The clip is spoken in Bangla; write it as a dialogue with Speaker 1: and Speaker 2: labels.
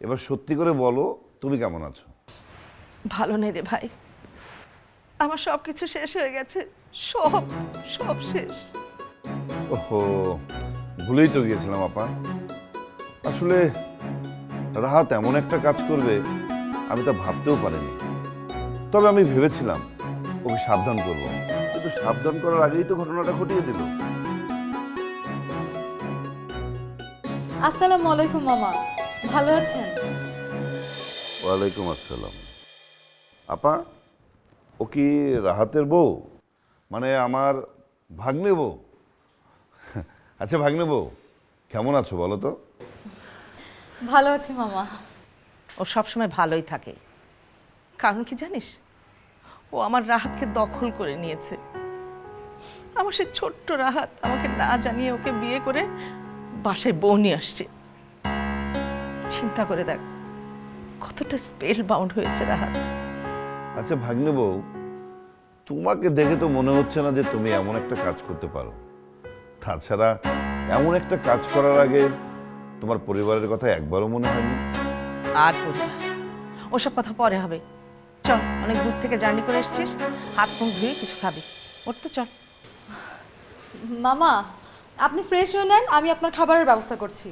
Speaker 1: এবার সত্যি করে বলো তুমি কেমন আছো?
Speaker 2: ভালো নেই রে ভাই, আমার সব কিছু শেষ হয়ে গেছে, সব সব শেষ।
Speaker 1: ওহো, ভুলেই তো গিয়েছিলাম আপা। আসলে রাহাত এমন একটা কাজ করবে আমি তা ভাবতেও পারিনি। তবে আমি ভেবেছিলাম ওকে সাবধান করব, কিন্তু সাবধান করার আগেই তো ঘটনাটা ঘটিয়ে দিল।
Speaker 3: আসসালামু আলাইকুম মামা, ভালো আছেন?
Speaker 1: ওয়ালাইকুম আসসালাম। আপা, ও কি রাহাতের বউ? মানে আমার ভাগ্নে বউ? আচ্ছা ভাগ্নে বউ, কেমন আছো বলো তো?
Speaker 3: ভালো আছি মামা।
Speaker 2: ও সবসময় ভালোই থাকে, কারণ কি জানিস, ও আমার রাহাতকে দখল করে নিয়েছে। আমার সে ছোট্ট রাহাত আমাকে না জানিয়ে ওকে বিয়ে করে বাসায় বউ নিয়ে আসছে। চিন্তা করে দেখ কতটা স্পেল বাউন্ড হয়েছে রাহাত।
Speaker 1: আচ্ছা ভাগ্নে বউ, তোমাকে দেখে তো মনে হচ্ছে না যে তুমি এমন একটা কাজ করতে পারো। তাছাড়া এমন একটা কাজ করার আগে তোমার পরিবারের কথা একবারও মনে হয়নি?
Speaker 2: আর পরিবার, ওসব কথা পরে হবে। চল, অনেক দূর থেকে জার্নি করে এসেছিস, হাত মুখ ধুয়ে কিছু খাবি। ওর তো চল।
Speaker 3: মামা, আপনি ফ্রেশ হয়ে নেন, আমি আপনার খাবারের ব্যবস্থা করছি।